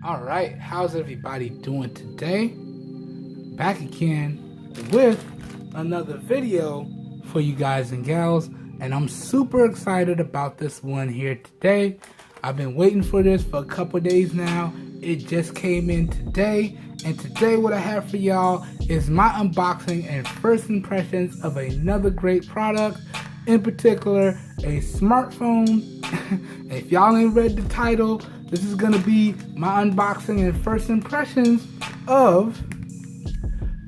Alright, how's everybody doing today? Back again with another video for you guys and gals, and I'm super excited about this one here today. I've been waiting for this for a couple days now. It just came in today, and today what I have for y'all is my unboxing and first impressions of another great product, in particular a smartphone. If y'all ain't read the title, this is gonna be my unboxing and first impressions of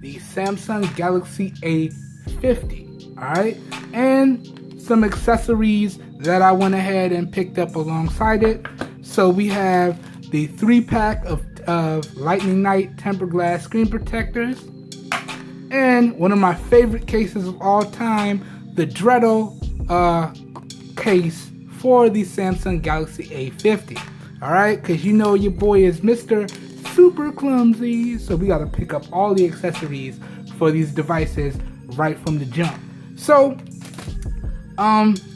the Samsung Galaxy A50, alright? And some accessories that I went ahead and picked up alongside it. So we have the 3-pack of Lightning Night tempered glass screen protectors, and one of my favorite cases of all time, the Dretal case for the Samsung Galaxy A50. Alright, because you know your boy is Mr. Super Clumsy, so we got to pick up all the accessories for these devices right from the jump. So,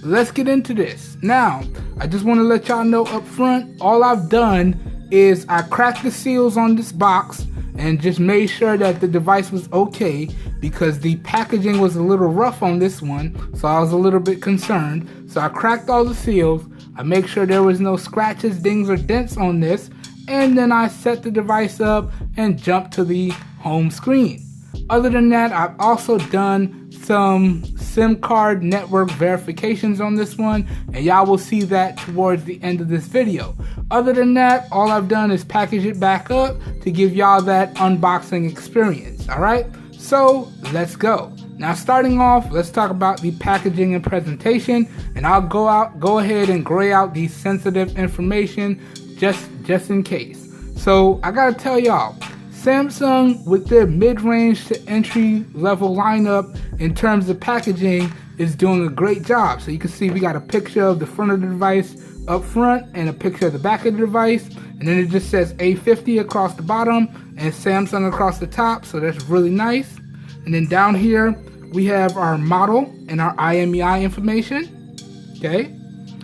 let's get into this. Now, I just want to let y'all know up front, all I've done is I cracked the seals on this box and just made sure that the device was okay, because the packaging was a little rough on this one, so I was a little bit concerned. So I cracked all the seals, I make sure there was no scratches, dings, or dents on this, and then I set the device up and jumped to the home screen. Other than that, I've also done some SIM card network verifications on this one, and y'all will see that towards the end of this video. Other than that, all I've done is package it back up to give y'all that unboxing experience, alright? So, let's go. Now, starting off, let's talk about the packaging and presentation, and I'll go ahead and gray out the sensitive information just in case. So, I gotta tell y'all, Samsung, with their mid-range to entry-level lineup in terms of packaging, is doing a great job. So you can see we got a picture of the front of the device up front and a picture of the back of the device, and then it just says A50 across the bottom and Samsung across the top, so that's really nice. And then down here we have our model and our IMEI information. Okay,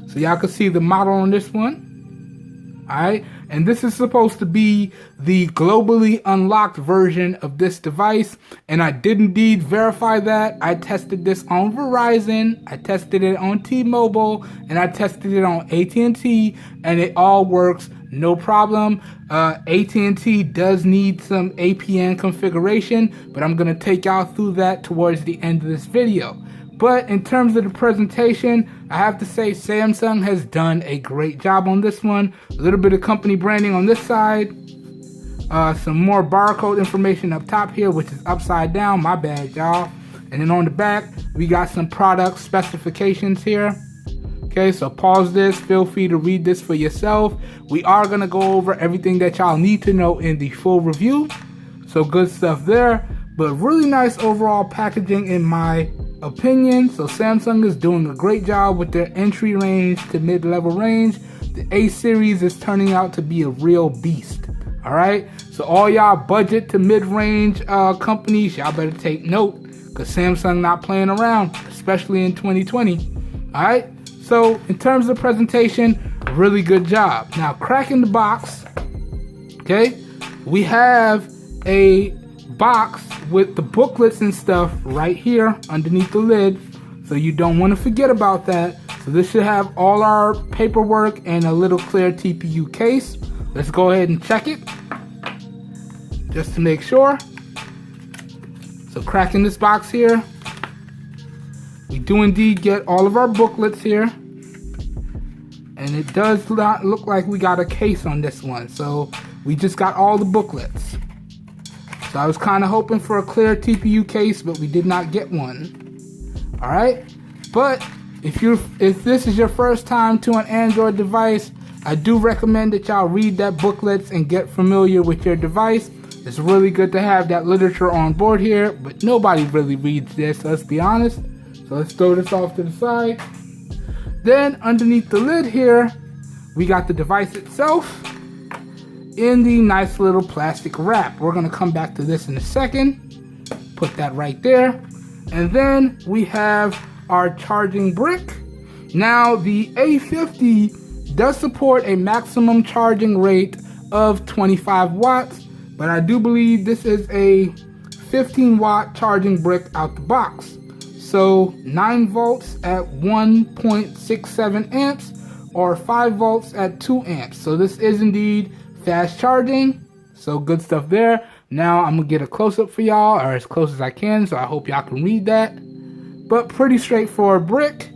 so y'all can see the model on this one. Alright, and this is supposed to be the globally unlocked version of this device, and I did indeed verify that. I tested this on Verizon, I tested it on T-Mobile, and I tested it on AT&T, and it all works no problem. AT&T does need some APN configuration, but I'm going to take y'all through that towards the end of this video. But in terms of the presentation, I have to say Samsung has done a great job on this one. A little bit of company branding on this side. Some more barcode information up top here, which is upside down. My bad, y'all. And then on the back, we got some product specifications here. Okay, so pause this. Feel free to read this for yourself. We are going to go over everything that y'all need to know in the full review. So good stuff there. But really nice overall packaging in my opinion. So Samsung is doing a great job with their entry range to mid-level range. The A series is turning out to be a real beast. Alright, so all y'all budget to mid-range companies, y'all better take note, because Samsung not playing around, especially in 2020. Alright, so in terms of presentation, really good job. Now, cracking the box, okay, we have a box with the booklets and stuff right here underneath the lid, so you don't want to forget about that. So this should have all our paperwork and a little clear TPU case. Let's go ahead and check it just to make sure. So cracking this box here, we do indeed get all of our booklets here, and it does not look like we got a case on this one, so we just got all the booklets. So I was kind of hoping for a clear TPU case, but we did not get one. Alright, but if this is your first time to an Android device, I do recommend that y'all read that booklets and get familiar with your device. It's really good to have that literature on board here, but nobody really reads this, let's be honest. So let's throw this off to the side. Then underneath the lid here, we got the device itself in the nice little plastic wrap. We're going to come back to this in a second. Put that right there. And then we have our charging brick. Now the A50 does support a maximum charging rate of 25 watts, but I do believe this is a 15 watt charging brick out the box. So 9 volts at 1.67 amps or 5 volts at 2 amps. So this is indeed fast charging. So good stuff there. Now I'm gonna get a close-up for y'all, or as close as I can, so I hope y'all can read that. But pretty straightforward brick.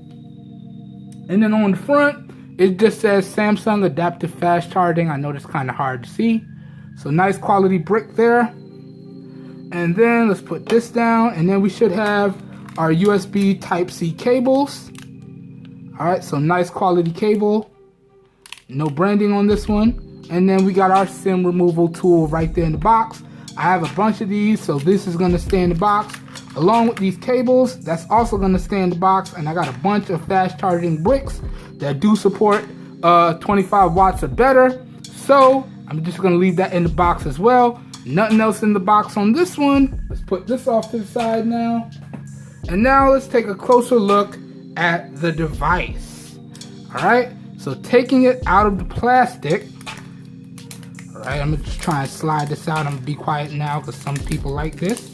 And then on the front, it just says Samsung Adaptive Fast Charging. I know that's kind of hard to see. So nice quality brick there. And then let's put this down, and then we should have our USB Type-C cables. Alright, so nice quality cable. No branding on this one. And then we got our SIM removal tool right there in the box. I have a bunch of these, so this is going to stay in the box. Along with these cables, that's also going to stay in the box. And I got a bunch of fast charging bricks that do support 25 watts or better. So I'm just going to leave that in the box as well. Nothing else in the box on this one. Let's put this off to the side now. And now let's take a closer look at the device. Alright, so taking it out of the plastic. Alright, I'm just trying to slide this out. I'm going to be quiet now because some people like this.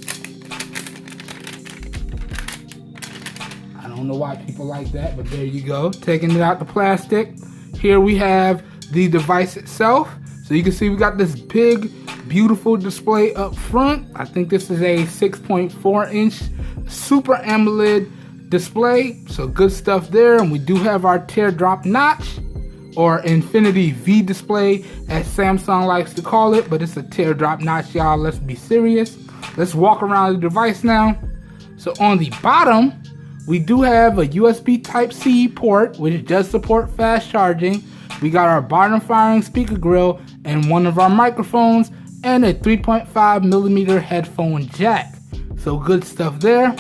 I don't know why people like that, but there you go. Taking it out the plastic. Here we have the device itself. So you can see we got this big, beautiful display up front. I think this is a 6.4 inch Super AMOLED display. So good stuff there. And we do have our teardrop notch, or Infinity V display as Samsung likes to call it, but it's a teardrop notch, y'all. Let's be serious. Let's walk around the device now. So on the bottom, we do have a USB Type-C port, which does support fast charging. We got our bottom firing speaker grill and one of our microphones and a 3.5mm headphone jack. So good stuff there.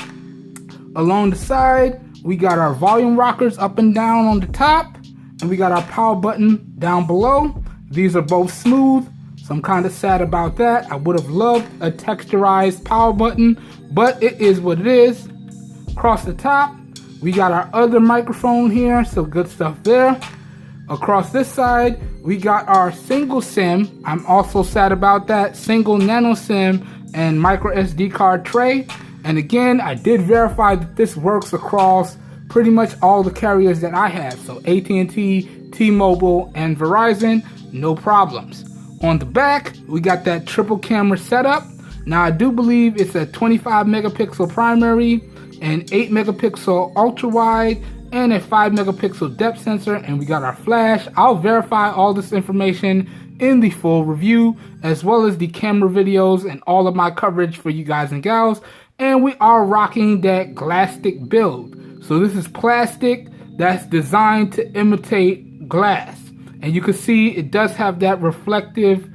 Along the side, we got our volume rockers up and down on the top, and we got our power button down below. These are both smooth, so I'm kind of sad about that. I would have loved a texturized power button, but it is what it is. Across the top, we got our other microphone here, so good stuff there. Across this side, we got our single SIM. I'm also sad about that. Single nano SIM and micro SD card tray. And again, I did verify that this works across pretty much all the carriers that I have. So AT&T, T-Mobile, and Verizon, no problems. On the back, we got that triple camera setup. Now I do believe it's a 25 megapixel primary, an 8 megapixel ultra wide, and a 5 megapixel depth sensor, and we got our flash. I'll verify all this information in the full review, as well as the camera videos and all of my coverage for you guys and gals. And we are rocking that Glastic build. So this is plastic that's designed to imitate glass. And you can see it does have that reflective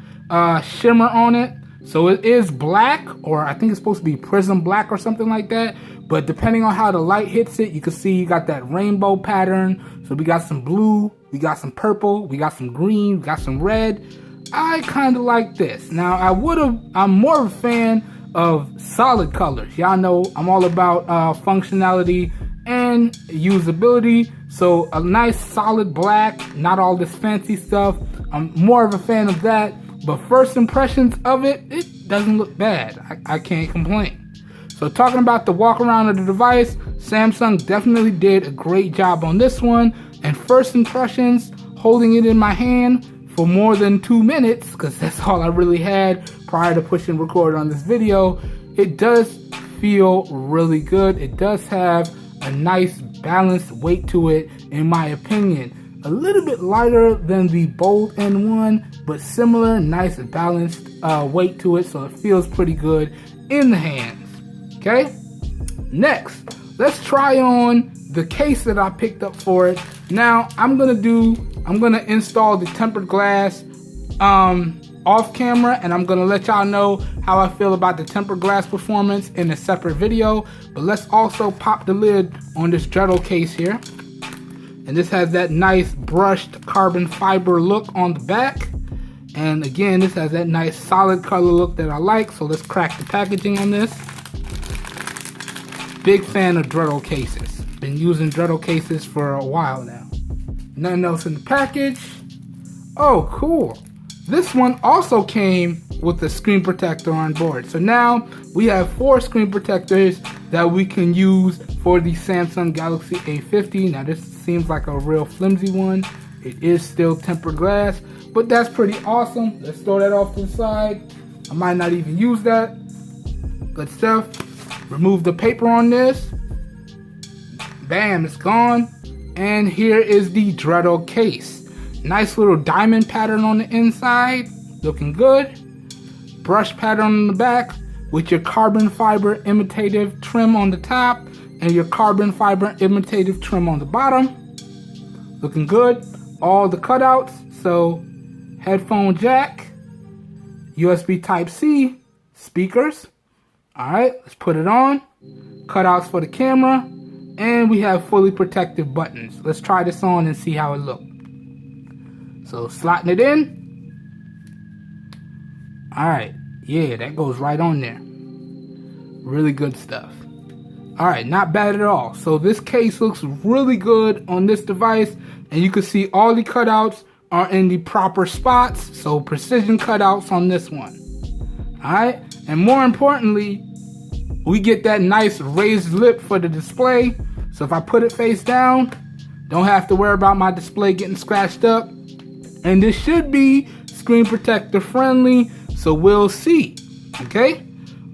shimmer on it. So it is black, or I think it's supposed to be prism black or something like that. But depending on how the light hits it, you can see you got that rainbow pattern. So we got some blue, we got some purple, we got some green, we got some red. I kind of like this. Now I'm more of a fan of solid colors. Y'all know I'm all about functionality and usability. So a nice solid black, not all this fancy stuff. I'm more of a fan of that. But first impressions of it, it doesn't look bad. I can't complain. So talking about the walk around of the device, Samsung definitely did a great job on this one. And first impressions, holding it in my hand for more than 2 minutes, because that's all I really had prior to pushing record on this video, it does feel really good. It does have a nice balanced weight to it, in my opinion. A little bit lighter than the Bold N1, but similar, nice balanced weight to it, so it feels pretty good in the hands. Okay, next, let's try on the case that I picked up for it. Now, I'm gonna install the tempered glass off camera, and I'm gonna let y'all know how I feel about the tempered glass performance in a separate video. But let's also pop the lid on this Dretal case here. And this has that nice brushed carbon fiber look on the back. And again, this has that nice solid color look that I like. So let's crack the packaging on this. Big fan of Dretal cases. Been using Dretal cases for a while now. Nothing else in the package. Oh, cool. This one also came with a screen protector on board. So now we have 4 screen protectors that we can use for the Samsung Galaxy A50. Now this seems like a real flimsy one. It is still tempered glass, but that's pretty awesome. Let's throw that off to the side. I might not even use that. Good stuff. Remove the paper on this. Bam, it's gone. And here is the Dretal case. Nice little diamond pattern on the inside. Looking good. Brush pattern on the back with your carbon fiber imitative trim on the top and your carbon fiber imitative trim on the bottom. Looking good. All the cutouts. So headphone jack, USB Type-C, speakers. Alright, let's put it on. Cutouts for the camera. And we have fully protective buttons. Let's try this on and see how it looks. So slotting it in. Alright, yeah, that goes right on there. Really good stuff. Alright, not bad at all. So this case looks really good on this device. And you can see all the cutouts are in the proper spots. So precision cutouts on this one. Alright, and more importantly, we get that nice raised lip for the display. So if I put it face down, don't have to worry about my display getting scratched up. And this should be screen protector friendly, so we'll see. Okay?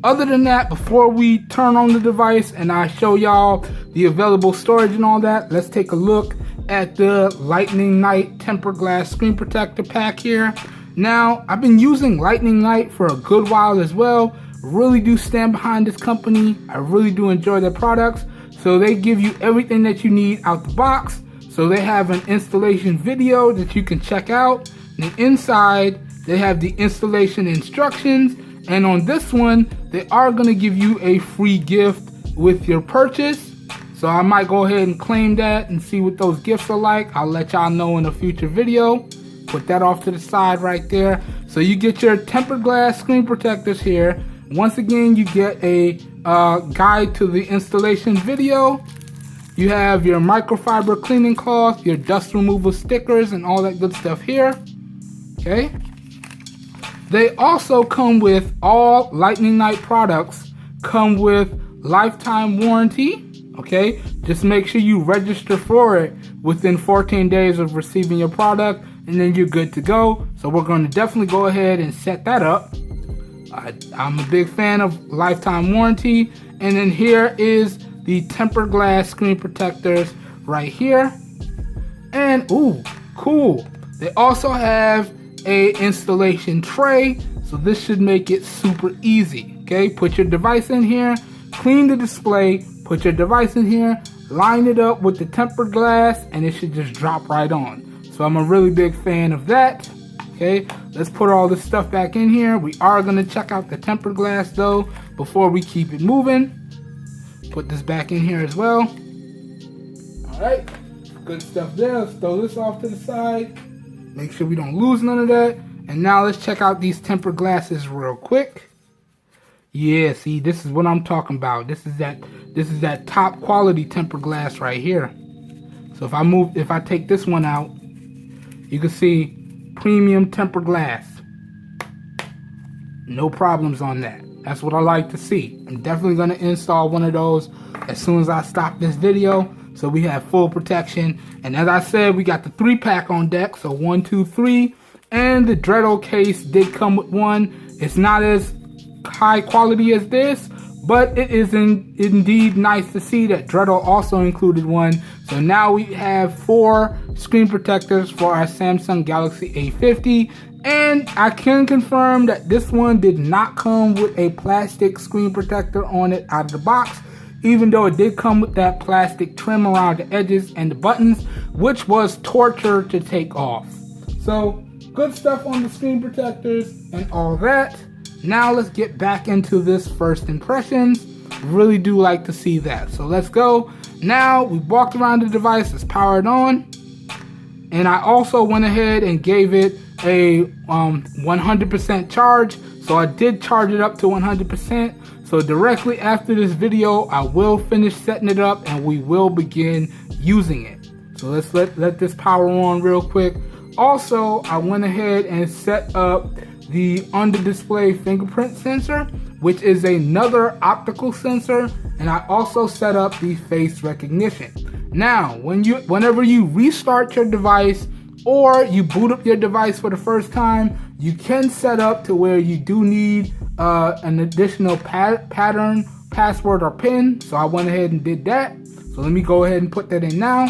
Other than that, before we turn on the device and I show y'all the available storage and all that, let's take a look at the Lightning Night tempered glass screen protector pack here. Now, I've been using Lightning Night for a good while as well. Really do stand behind this company. I really do enjoy their products. So they give you everything that you need out the box. So they have an installation video that you can check out. And inside, they have the installation instructions. And on this one, they are going to give you a free gift with your purchase. So I might go ahead and claim that and see what those gifts are like. I'll let y'all know in a future video. Put that off to the side right there. So you get your tempered glass screen protectors here. Once again, you get a guide to the installation video. You have your microfiber cleaning cloth, your dust removal stickers, and all that good stuff here. Okay. They also come with all Lightning Night products come with lifetime warranty. Okay. Just make sure you register for it within 14 days of receiving your product, and then you're good to go. So we're going to definitely go ahead and set that up. I'm a big fan of lifetime warranty. And then here is the tempered glass screen protectors right here. And ooh, cool. They also have a installation tray. So this should make it super easy. Okay, put your device in here, clean the display, put your device in here, line it up with the tempered glass, and it should just drop right on. So I'm a really big fan of that. Okay, let's put all this stuff back in here. We are going to check out the tempered glass though before we keep it moving. Put this back in here as well. Alright, good stuff there. Let's throw this off to the side. Make sure we don't lose none of that. And now let's check out these tempered glasses real quick. Yeah, see, this is what I'm talking about. This is that top quality tempered glass right here. So if I take this one out, you can see premium tempered glass. No problems on that. That's what I like to see. I'm definitely going to install one of those as soon as I stop this video, so we have full protection. And as I said, we got the 3-pack on deck, so 1, 2, 3. And the Dretal case did come with one. It's not as high quality as this, but it is indeed nice to see that Dretal also included one. So now we have 4 screen protectors for our Samsung Galaxy A50. And I can confirm that this one did not come with a plastic screen protector on it out of the box, even though it did come with that plastic trim around the edges and the buttons, which was torture to take off. So good stuff on the screen protectors and all that. Now let's get back into this first impressions. Really do like to see that. So let's go. Now we walked around the device, it's powered on. And I also went ahead and gave it a 100% charge. So I did charge it up to 100%. So directly after this video, I will finish setting it up and we will begin using it. So let's let this power on real quick. also, I went ahead and set up the under display fingerprint sensor, which is another optical sensor, and I also set up the face recognition. Now, whenever you restart your device or you boot up your device for the first time, you can set up to where you do need an additional pattern, password, or PIN. So I went ahead and did that. So let me go ahead and put that in now.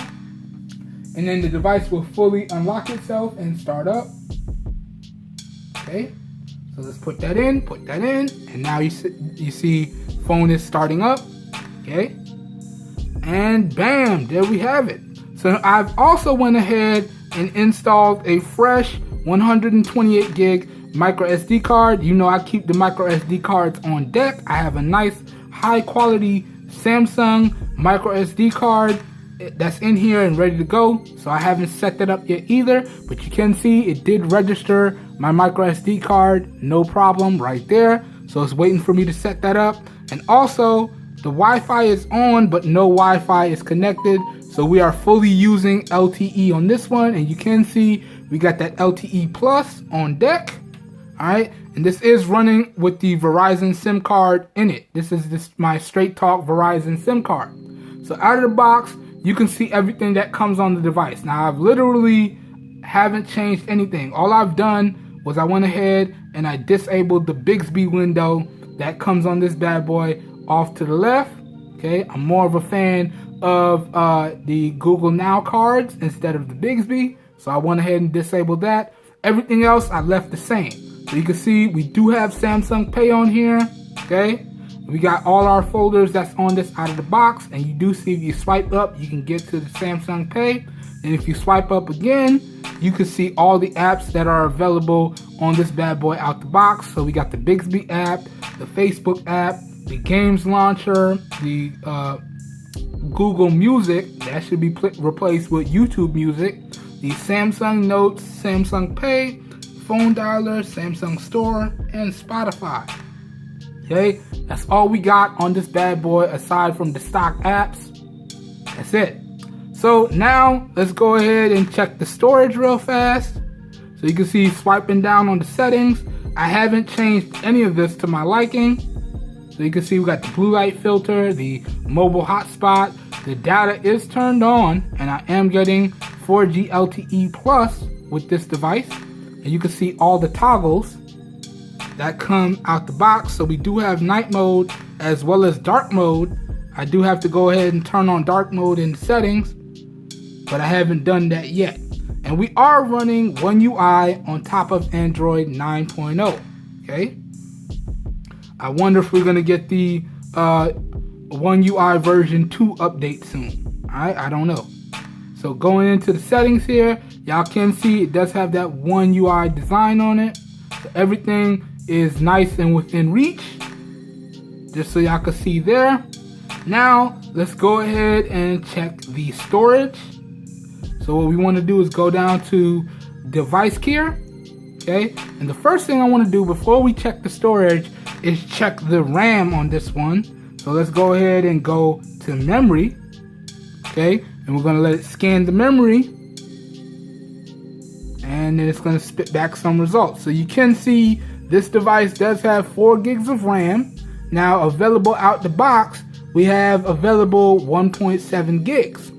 And then the device will fully unlock itself and start up. Okay, so let's put that in, and now you see phone is starting up. Okay, and bam, there we have it. So I've also went ahead and installed a fresh 128 gig micro SD card. You know I keep the micro SD cards on deck. I have a nice high quality Samsung micro SD card that's in here and ready to go. So I haven't set that up yet either, but you can see it did register my micro SD card, no problem right there. So it's waiting for me to set that up. And also the Wi-Fi is on, but no Wi-Fi is connected. So we are fully using LTE on this one, and you can see we got that LTE Plus on deck. All right, and this is running with the Verizon SIM card in it. This is my straight talk Verizon SIM card. So out of the box, you can see everything that comes on the device. Now I've literally haven't changed anything. All I've done was I went ahead and I disabled the Bixby window that comes on this bad boy off to the left. Okay, I'm more of a fan of the Google Now cards instead of the Bixby, so I went ahead and disabled that. Everything else I left the same. So you can see we do have Samsung Pay on here. Okay, we got all our folders that's on this out of the box, and you do see if you swipe up you can get to the Samsung Pay, and if you swipe up again you can see all the apps that are available on this bad boy out the box. So we got the Bixby app, the Facebook app, the games launcher, the Google Music that should be replaced with YouTube Music, the Samsung Notes, Samsung Pay, phone dialer, Samsung Store, and Spotify. Okay, that's all we got on this bad boy aside from the stock apps. That's it. So now let's go ahead and check the storage real fast. So you can see swiping down on the settings, I haven't changed any of this to my liking. So you can see we got the blue light filter, the mobile hotspot, the data is turned on, and I am getting 4G LTE Plus with this device. And you can see all the toggles that come out the box. So we do have night mode as well as dark mode. I do have to go ahead and turn on dark mode in the settings, but I haven't done that yet. And we are running One UI on top of Android 9.0. Okay, I wonder if we're gonna get the One UI version 2 update soon. Alright, I don't know. So going into the settings here, y'all can see it does have that One UI design on it. So everything is nice and within reach, just so y'all can see there. Now let's go ahead and check the storage. So what we want to do is go down to device care. Okay, and the first thing I want to do before we check the storage is check the RAM on this one. So let's go ahead and go to memory. Okay, and we're going to let it scan the memory, and then it's going to spit back some results. So you can see this device does have 4 gigs of RAM. Now available out the box, we have available 1.7 gigs.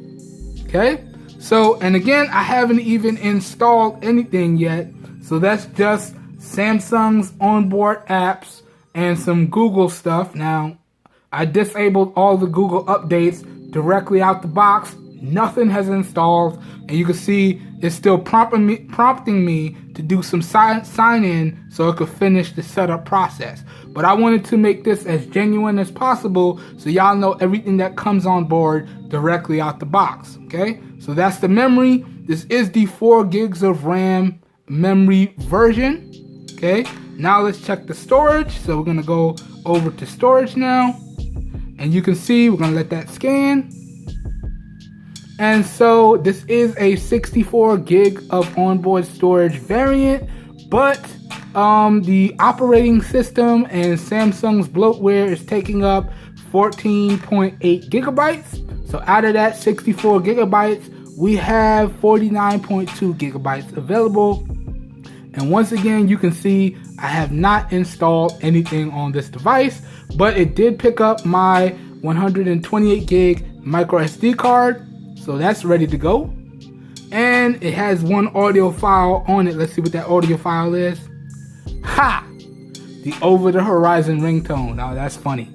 Okay, so, and again, I haven't even installed anything yet. So that's just Samsung's onboard apps and some Google stuff. Now, I disabled all the Google updates directly out the box. Nothing has installed, and you can see it's still prompting me to do some sign in so it could finish the setup process. But I wanted to make this as genuine as possible so y'all know everything that comes on board directly out the box. Okay, so that's the memory. This is the 4 gigs of RAM memory version. Okay, now let's check the storage. So we're gonna go over to storage now, and you can see we're gonna let that scan. And so this is a 64 gig of onboard storage variant, but the operating system and Samsung's bloatware is taking up 14.8 gigabytes. So out of that 64 gigabytes, we have 49.2 gigabytes available. And once again, you can see I have not installed anything on this device, but it did pick up my 128 gig micro SD card, so that's ready to go. And it has one audio file on it. Let's see what that audio file is. Ha! The over the horizon ringtone. Now that's funny.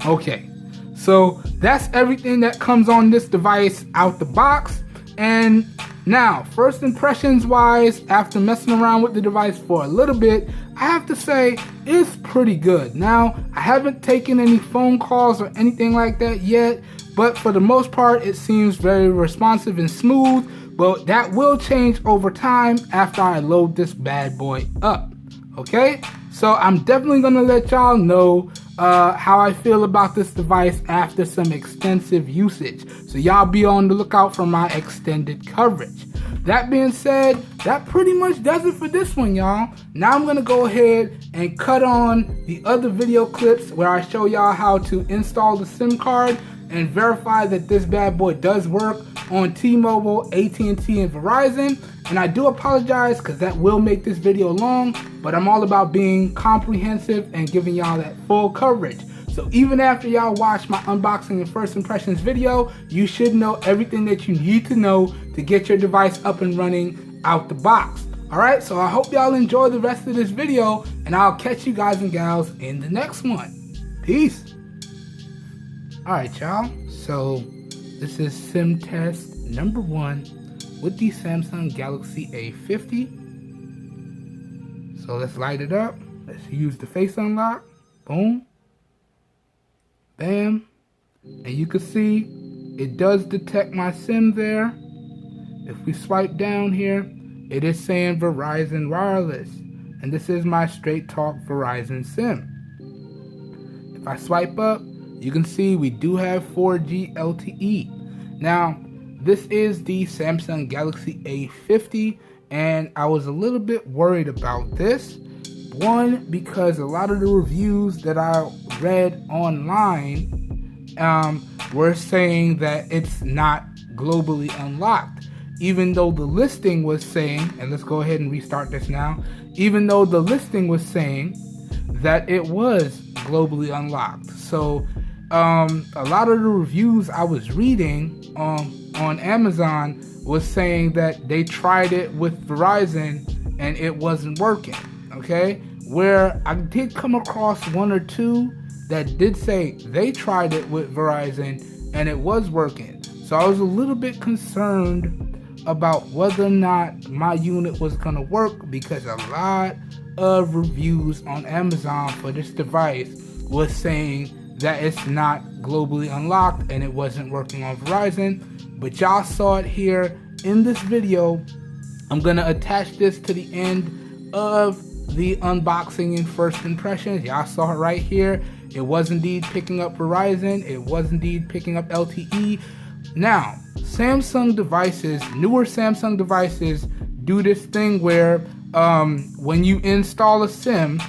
Okay, so that's everything that comes on this device out the box. And now, first impressions wise, after messing around with the device for a little bit, I have to say it's pretty good. Now, I haven't taken any phone calls or anything like that yet, but for the most part, it seems very responsive and smooth. But that will change over time after I load this bad boy up. Okay, so I'm definitely gonna let y'all know how I feel about this device after some extensive usage. So y'all be on the lookout for my extended coverage. That being said, that pretty much does it for this one, y'all. Now I'm gonna go ahead and cut on the other video clips where I show y'all how to install the SIM card and verify that this bad boy does work on T-Mobile, AT&T, and Verizon. And I do apologize because that will make this video long, but I'm all about being comprehensive and giving y'all that full coverage. So even after y'all watch my unboxing and first impressions video, you should know everything that you need to know to get your device up and running out the box. Alright, so I hope y'all enjoy the rest of this video, and I'll catch you guys and gals in the next one. Peace. Alright y'all, so this is sim test number 1 with the Samsung Galaxy A50. So let's light it up. Let's use the face unlock. Boom. Bam. And you can see it does detect my SIM there. If we swipe down here, it is saying Verizon Wireless. And this is my straight talk Verizon SIM. If I swipe up, you can see we do have 4G LTE. Now, this is the Samsung Galaxy A50, and I was a little bit worried about this. One, because a lot of the reviews that I read online were saying that it's not globally unlocked. Even though the listing was saying, and let's go ahead and restart this now, even though the listing was saying that it was globally unlocked. So a lot of the reviews I was reading on Amazon was saying that they tried it with Verizon and it wasn't working. Okay, where I did come across one or two that did say they tried it with Verizon and it was working. So I was a little bit concerned about whether or not my unit was gonna work, because a lot of reviews on Amazon for this device was saying that it's not globally unlocked and it wasn't working on Verizon. But y'all saw it here in this video. I'm gonna attach this to the end of the unboxing and first impressions. Y'all saw it right here. It was indeed picking up Verizon. It was indeed picking up LTE. Now, Samsung devices, newer Samsung devices, do this thing where when you install a SIM,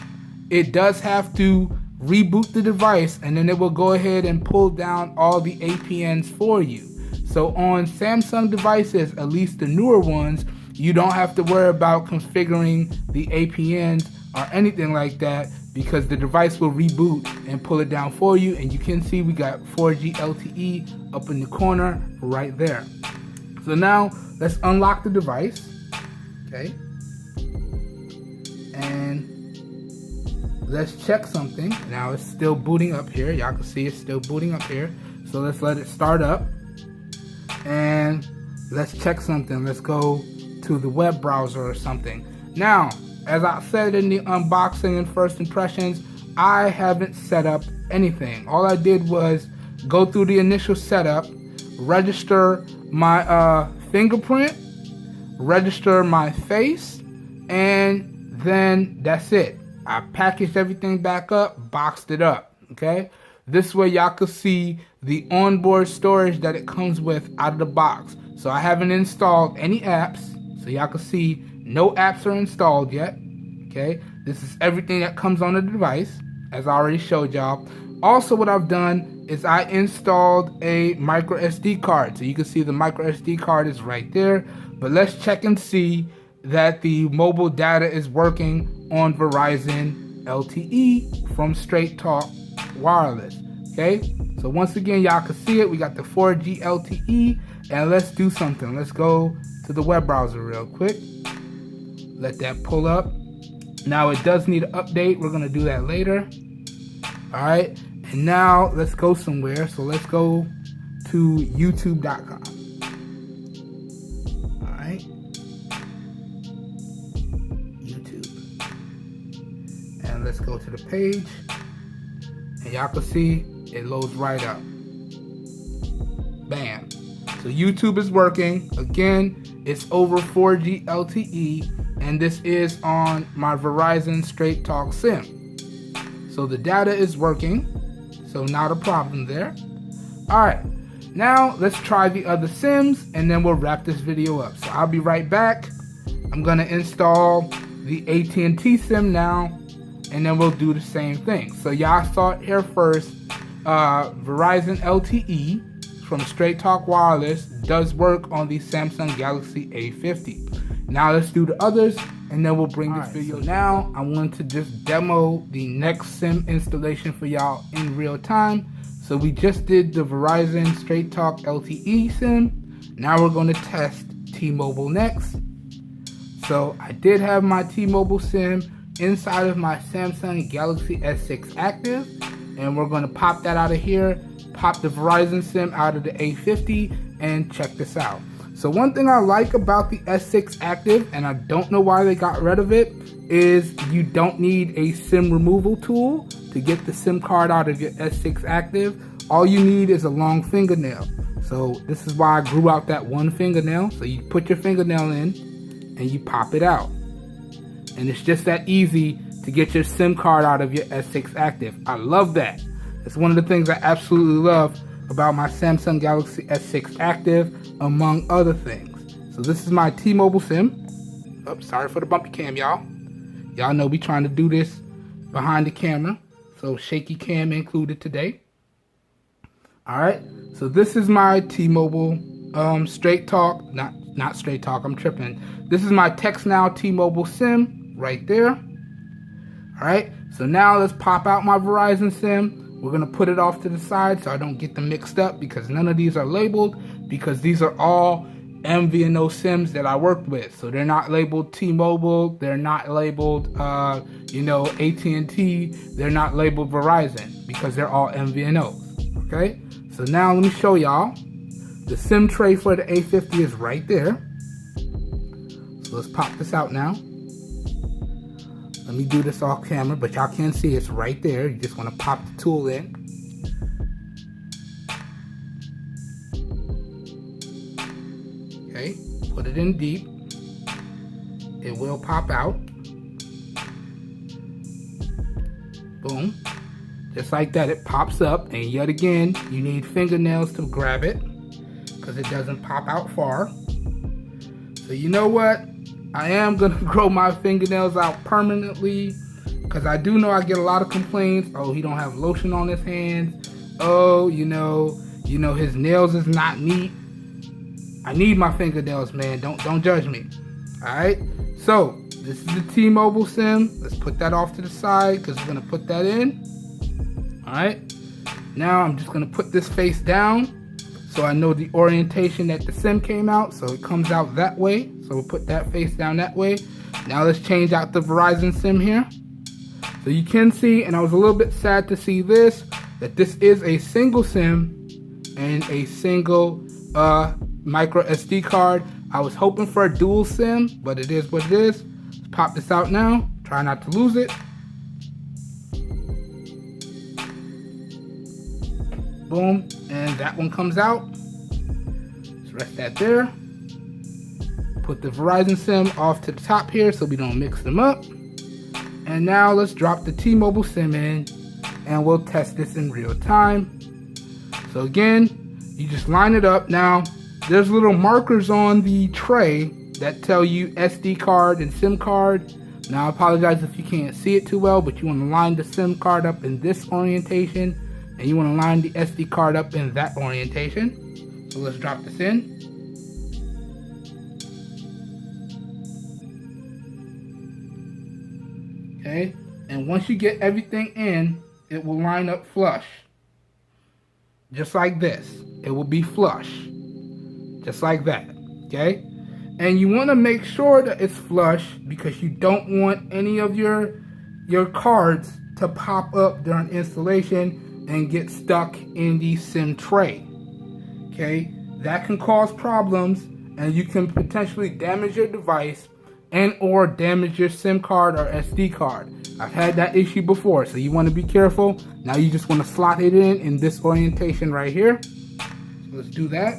it does have to reboot the device, and then it will go ahead and pull down all the APNs for you. So on Samsung devices, at least the newer ones, you don't have to worry about configuring the APNs or anything like that, because the device will reboot and pull it down for you. And you can see we got 4G LTE up in the corner right there. So now let's unlock the device. Okay. And let's check something. Now it's still booting up here. Y'all can see it's still booting up here. So let's let it start up. And let's check something. Let's go to the web browser or something. Now, as I said in the unboxing and first impressions, I haven't set up anything. All I did was go through the initial setup, register my fingerprint, register my face, and then that's it. I packaged everything back up, boxed it up, okay? This way y'all can see the onboard storage that it comes with out of the box. So I haven't installed any apps, so y'all can see no apps are installed yet, okay? This is everything that comes on the device, as I already showed y'all. Also, what I've done is I installed a micro SD card. So you can see the micro SD card is right there. But let's check and see that the mobile data is working on Verizon LTE from Straight Talk Wireless. Okay, so once again, y'all can see it. We got the 4G LTE, and let's do something. Let's go to the web browser real quick. Let that pull up. Now it does need an update. We're gonna do that later. All right, and now let's go somewhere. So let's go to youtube.com. All right, YouTube, and let's go to the page, and y'all can see it loads right up. Bam. So YouTube is working. Again, it's over 4G LTE, and this is on my Verizon Straight Talk SIM. So the data is working, so not a problem there. All right, now let's try the other SIMs, and then we'll wrap this video up. So I'll be right back. I'm gonna install the AT&T SIM now, and then we'll do the same thing. So y'all saw it here first. Verizon LTE from Straight Talk Wireless does work on the Samsung Galaxy A50. Now let's do the others, and then we'll bring this video. So now I want to just demo the next SIM installation for y'all in real time. So we just did the Verizon Straight Talk LTE SIM. Now we're going to test T-Mobile next. So I did have my T-Mobile SIM inside of my Samsung Galaxy S6 active, and we're going to pop that out of here, pop the Verizon SIM out of the A50, and check this out. So one thing I like about the S6 active, and I don't know why they got rid of it, is you don't need a SIM removal tool to get the SIM card out of your S6 active. All you need is a long fingernail. So this is why I grew out that one fingernail. So you put your fingernail in and you pop it out. And it's just that easy to get your SIM card out of your S6 active. I love that. It's one of the things I absolutely love about my Samsung Galaxy S6 active, among other things. So this is my T-Mobile SIM. Oops, sorry for the bumpy cam, y'all. Y'all know we trying to do this behind the camera, so shaky cam included today. All right, so this is my T-Mobile Straight Talk, not Straight Talk, I'm tripping. This is my Text Now T-Mobile SIM right there. All right, so now let's pop out my Verizon SIM. We're gonna put it off to the side so I don't get them mixed up, because none of these are labeled, because these are all MVNO SIMs that I worked with. So they're not labeled T-Mobile, they're not labeled AT&T, they're not labeled Verizon, because they're all MVNOs. Okay, so now let me show y'all. The SIM tray for the A50 is right there. So let's pop this out now. Let me do this off camera, but y'all can see it's right there. You just want to pop the tool in. Okay, put it in deep. It will pop out. Boom. Just like that, it pops up. And yet again, you need fingernails to grab it, because it doesn't pop out far. So you know what? I am going to grow my fingernails out permanently, because I do know I get a lot of complaints. Oh, he don't have lotion on his hands. Oh, you know his nails is not neat. I need my fingernails, man. Don't judge me. All right. So this is the T-Mobile SIM. Let's put that off to the side, because we're going to put that in. All right. Now I'm just going to put this face down, so I know the orientation that the SIM came out, so it comes out that way. So we'll put that face down that way. Now let's change out the Verizon SIM here. So you can see, and I was a little bit sad to see this, that this is a single SIM and a single micro SD card. I was hoping for a dual SIM, but it is what it is. Let's pop this out now. Try not to lose it. Boom, and that one comes out. Let's rest that there. Put the Verizon SIM off to the top here so we don't mix them up. And now let's drop the T-Mobile SIM in, and we'll test this in real time. So again, you just line it up. Now, there's little markers on the tray that tell you SD card and SIM card. Now, I apologize if you can't see it too well, but you want to line the SIM card up in this orientation. and you want to line the SD card up in that orientation. So let's drop this in. Okay, and once you get everything in, it will line up flush. Just like this. It will be flush. Just like that. Okay? And you want to make sure that it's flush because you don't want any of your cards to pop up during installation and get stuck in the SIM tray. Okay? That can cause problems, and you can potentially damage your device and or damage your SIM card or SD card. I've had that issue before, so you want to be careful. Now you just want to slot it in this orientation right here. So let's do that.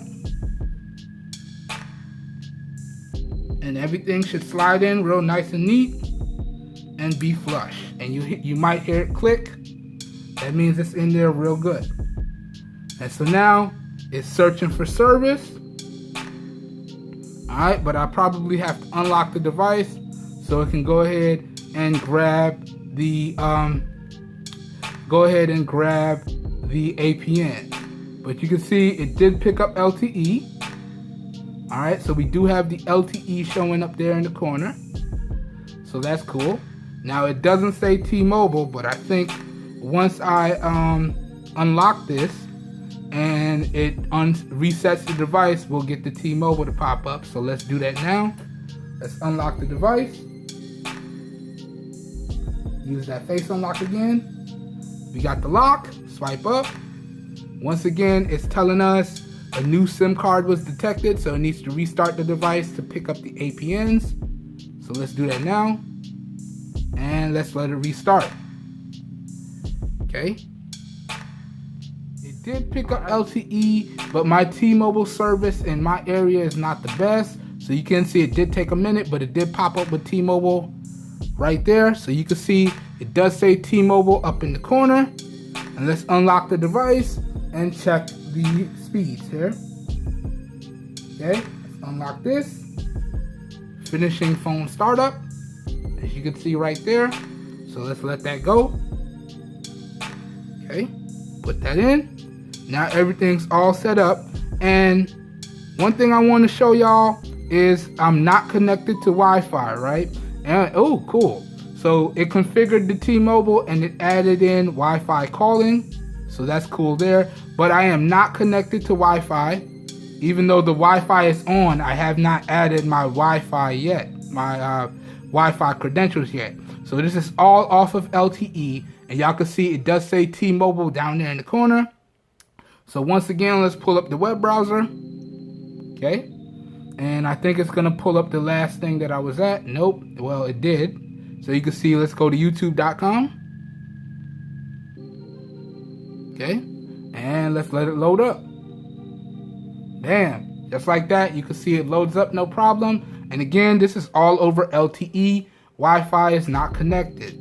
And everything should slide in real nice and neat and be flush. And you might hear it click. That means it's in there real good. And so now it's searching for service. Alright, but I probably have to unlock the device so it can go ahead and grab the APN. But you can see it did pick up LTE. Alright, so we do have the LTE showing up there in the corner. So that's cool. Now it doesn't say T-Mobile, but I think once I unlock this and it resets the device, we'll get the T-Mobile to pop up. So let's do that now. Let's unlock the device. Use that face unlock again. We got the lock. Swipe up. Once again, it's telling us a new SIM card was detected, so it needs to restart the device to pick up the APNs. So let's do that now. And let's let it restart. Okay. It did pick up LTE, but my T-Mobile service in my area is not the best. So you can see it did take a minute, but it did pop up with T-Mobile right there. So you can see it does say T-Mobile up in the corner. And let's unlock the device and check the speeds here. Okay, let's unlock this. Finishing phone startup, as you can see right there. So let's let that go. Okay, put that in. Now everything's all set up. And one thing I want to show y'all is I'm not connected to Wi-Fi, right? And oh, cool. So it configured the T-Mobile and it added in Wi-Fi calling. So that's cool there. But I am not connected to Wi-Fi. Even though the Wi-Fi is on, I have not added my Wi-Fi yet. My Wi-Fi credentials yet. So this is all off of LTE. And y'all can see it does say T-Mobile down there in the corner. So once again, let's pull up the web browser. Okay. And I think it's going to pull up the last thing that I was at. Nope. Well, it did. So you can see, let's go to youtube.com. Okay. And let's let it load up. Bam. Just like that. You can see it loads up, no problem. And again, this is all over LTE. Wi-Fi is not connected.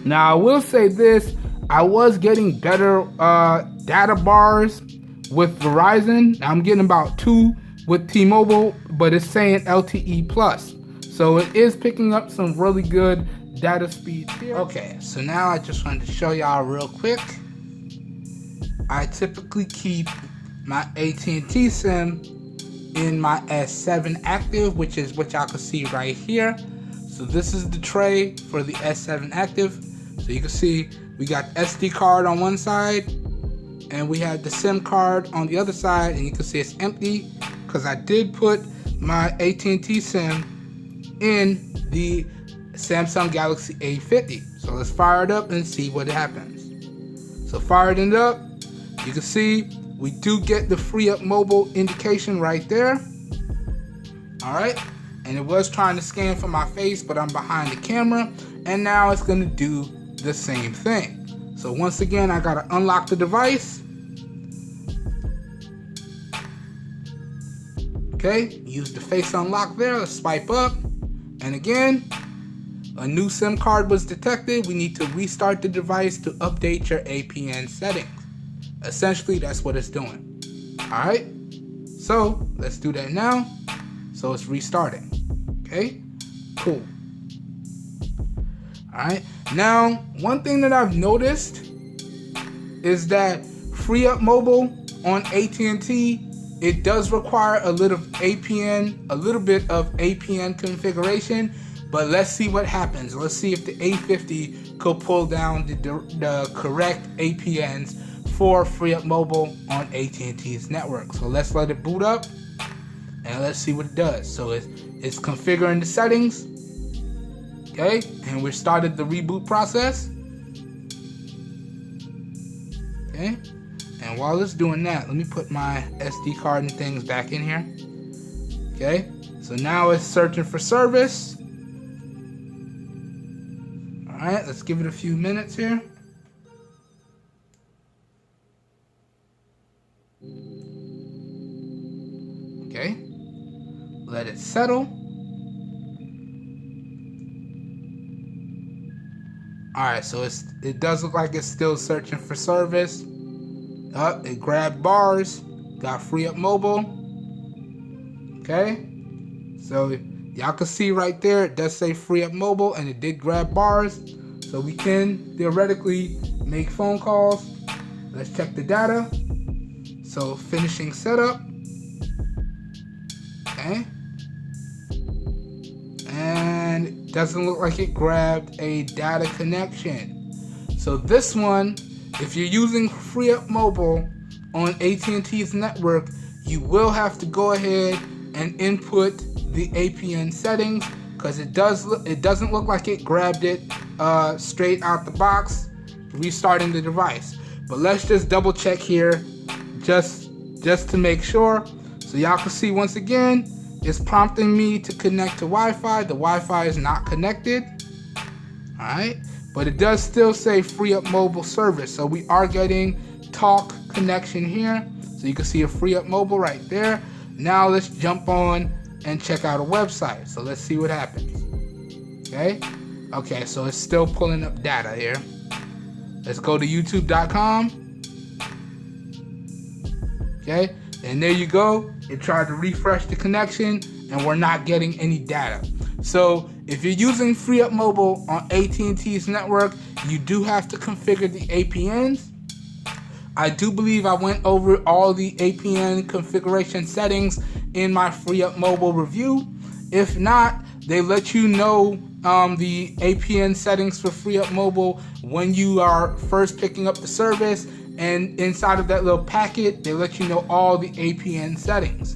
Now, I will say this. I was getting better data bars with Verizon. I'm getting about 2 with T-Mobile, but it's saying LTE plus. So it is picking up some really good data speed here. Okay, so now I just wanted to show y'all real quick. I typically keep my AT&T SIM in my S7 active, which is what y'all can see right here. So this is the tray for the S7 active. So you can see we got SD card on one side and we have the SIM card on the other side, and you can see it's empty because I did put my AT&T SIM in the Samsung Galaxy A50. So let's fire it up and see what happens. So firing it up, you can see we do get the free up mobile indication right there. Alright, and it was trying to scan for my face, but I'm behind the camera, and now it's going to do the same thing. So once again, I got to unlock the device. Okay, use the face unlock there. Let's swipe up. And again, a new SIM card was detected. We need to restart the device to update your APN settings. Essentially, that's what it's doing. Alright, so let's do that now. So it's restarting. Okay, cool. Alright, now one thing that I've noticed is that Free Up Mobile on AT&T, it does require a little bit of APN configuration, but let's see what happens. Let's see if the A50 could pull down the correct APNs for Free Up Mobile on AT&T's network. So let's let it boot up and let's see what it does. So it's configuring the settings. Okay, and we started the reboot process. Okay, and while it's doing that, let me put my SD card and things back in here. Okay, so now it's searching for service. Alright, let's give it a few minutes here. Okay, let it settle. Alright, so it does look like it's still searching for service. It grabbed bars, got Free Up Mobile. Okay, so y'all can see right there, it does say Free Up Mobile, and it did grab bars. So we can theoretically make phone calls. Let's check the data. So finishing setup. Okay. And it doesn't look like it grabbed a data connection. So this one, if you're using Free Up Mobile on AT&T's network, you will have to go ahead and input the APN settings, because it doesn't look like it grabbed it straight out the box restarting the device. But let's just double check here just to make sure. So y'all can see once again, it's prompting me to connect to Wi-Fi. The Wi-Fi is not connected. Alright, but it does still say Free Up Mobile service. So we are getting talk connection here. So you can see a Free Up Mobile right there. Now let's jump on and check out a website. So let's see what happens. Okay, so it's still pulling up data here. Let's go to youtube.com. Okay, and there you go. It tried to refresh the connection and we're not getting any data. So if you're using Free Up Mobile on AT&T's network, you do have to configure the APNs. I do believe I went over all the APN configuration settings in my Free Up Mobile review. If not, they let you know the APN settings for Free Up Mobile when you are first picking up the service, and inside of that little packet, they let you know all the APN settings.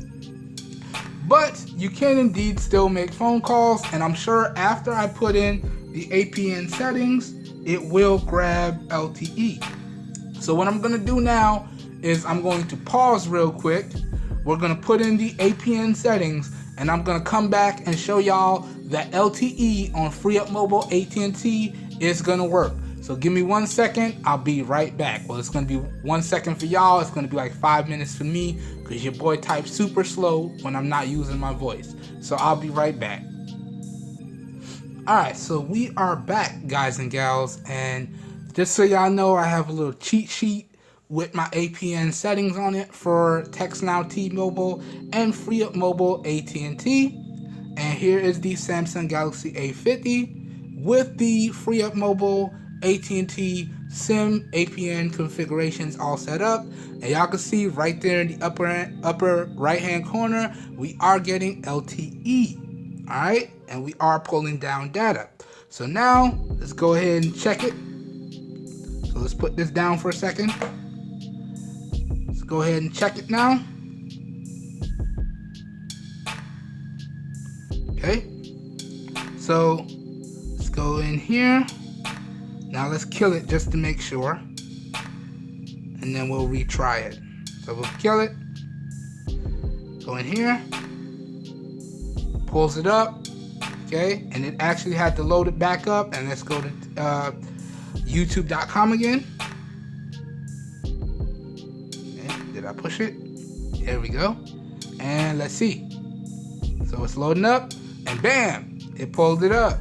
But you can indeed still make phone calls, and I'm sure after I put in the APN settings, it will grab LTE. So what I'm gonna do now is I'm going to pause real quick. We're gonna put in the APN settings, and I'm gonna come back and show y'all that LTE on Free Up Mobile AT&T is gonna work. So give me 1 second, I'll be right back. Well, it's gonna be 1 second for y'all, it's gonna be like 5 minutes for me, because your boy types super slow when I'm not using my voice. So I'll be right back. Alright, so we are back, guys and gals, and just so y'all know, I have a little cheat sheet with my APN settings on it for TextNow T-Mobile and Free Up Mobile AT&T. And here is the Samsung Galaxy A50 with the Free Up Mobile AT&T SIM APN configurations all set up. And y'all can see right there in the upper right hand corner, we are getting LTE. Alright, and we are pulling down data. So now let's go ahead and check it. So let's put this down for a second. Let's go ahead and check it now. Okay, so let's go in here. Now let's kill it just to make sure, and then we'll retry it. So we'll kill it, go in here, pulls it up, okay, and it actually had to load it back up. And let's go to youtube.com again. Okay, did I push it? There we go. And let's see. So it's loading up, and bam, it pulled it up.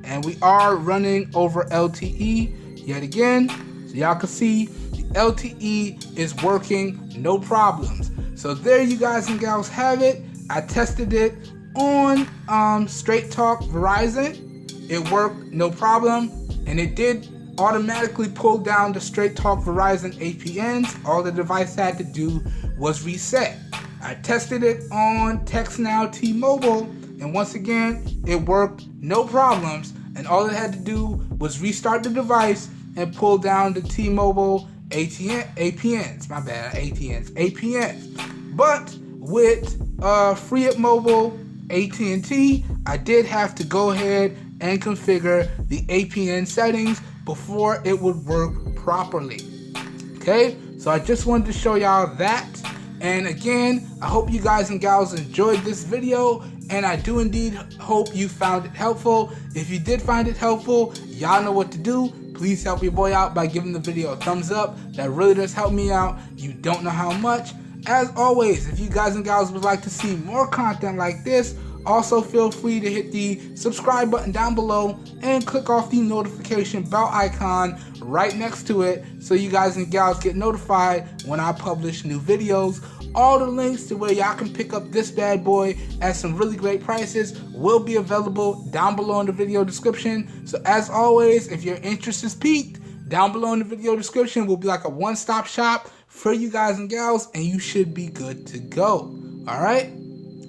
And we are running over LTE yet again. So y'all can see the LTE is working, no problems. So there you guys and gals have it. I tested it on Straight Talk Verizon. It worked no problem, and it did automatically pulled down the Straight Talk Verizon APNs. All the device had to do was reset. I tested it on TextNow T-Mobile, and once again, it worked no problems, and all it had to do was restart the device and pull down the T-Mobile APNs. My bad, APNs. But with Free Up Mobile AT&T, I did have to go ahead and configure the APN settings before it would work properly. Okay, so I just wanted to show y'all that. And again, I hope you guys and gals enjoyed this video, and I do indeed hope you found it helpful. If you did find it helpful, y'all know what to do. Please help your boy out by giving the video a thumbs up. That really does help me out. You don't know how much. As always, if you guys and gals would like to see more content like this, also feel free to hit the subscribe button down below and click off the notification bell icon right next to it so you guys and gals get notified when I publish new videos. All the links to where y'all can pick up this bad boy at some really great prices will be available down below in the video description. So as always, if your interest is piqued, down below in the video description will be like a one-stop shop for you guys and gals, and you should be good to go. Alright?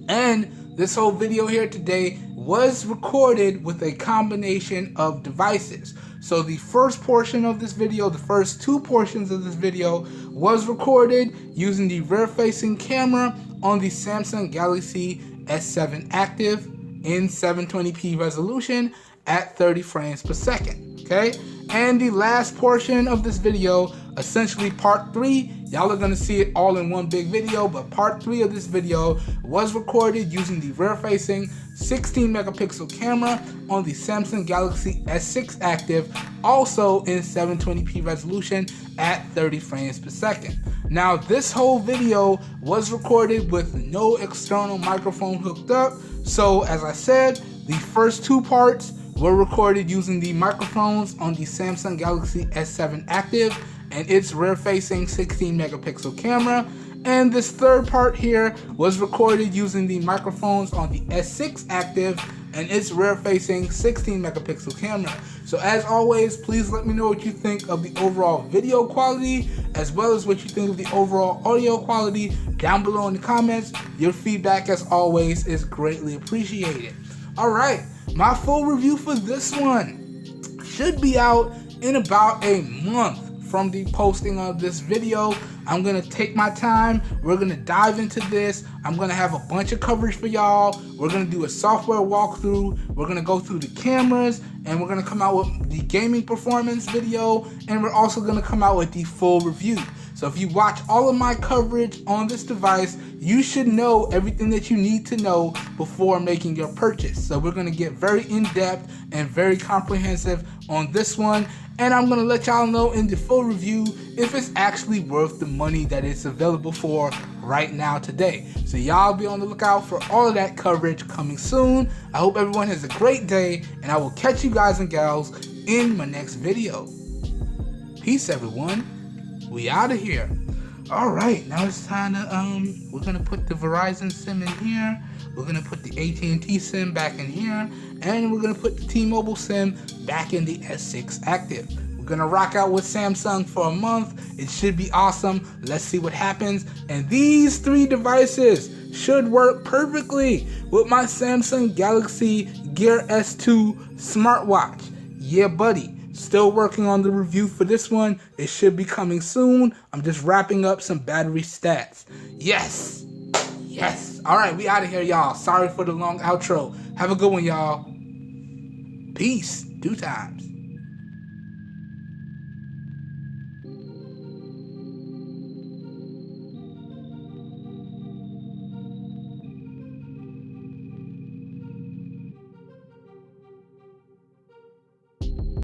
And this whole video here today was recorded with a combination of devices. So the first portion of this video, the first two portions of this video, was recorded using the rear-facing camera on the Samsung Galaxy S7 Active in 720p resolution at 30 frames per second. Okay? And the last portion of this video, essentially part 3, y'all are going to see it all in one big video, but part 3 of this video was recorded using the rear-facing 16 megapixel camera on the Samsung Galaxy S6 Active, also in 720p resolution at 30 frames per second. Now, this whole video was recorded with no external microphone hooked up, so as I said, the first two parts were recorded using the microphones on the Samsung Galaxy S7 Active and its rear-facing 16 megapixel camera, and this third part here was recorded using the microphones on the S6 Active and its rear-facing 16 megapixel camera. So as always, please let me know what you think of the overall video quality as well as what you think of the overall audio quality down below in the comments. Your feedback, as always, is greatly appreciated. Alright, my full review for this one should be out in about a month from the posting of this video. I'm gonna take my time. We're gonna dive into this. I'm gonna have a bunch of coverage for y'all. We're gonna do a software walkthrough. We're gonna go through the cameras, and we're gonna come out with the gaming performance video, and we're also gonna come out with the full review. So if you watch all of my coverage on this device, you should know everything that you need to know before making your purchase. So we're gonna get very in-depth and very comprehensive on this one, and I'm gonna let y'all know in the full review if it's actually worth the money that it's available for right now today. So y'all be on the lookout for all of that coverage coming soon. I hope everyone has a great day, and I will catch you guys and gals in my next video. Peace, everyone. We out of here. Alright, now it's time to, we're gonna put the Verizon SIM in here, we're gonna put the AT&T SIM back in here, and we're gonna put the T-Mobile SIM back in the S6 Active. We're gonna rock out with Samsung for a month. It should be awesome. Let's see what happens. And these 3 devices should work perfectly with my Samsung Galaxy Gear S2 smartwatch. Yeah, buddy. Still working on the review for this one. It should be coming soon. I'm just wrapping up some battery stats. Yes. Yes. All right, we out of here, y'all. Sorry for the long outro. Have a good one, y'all. Peace. 2 times.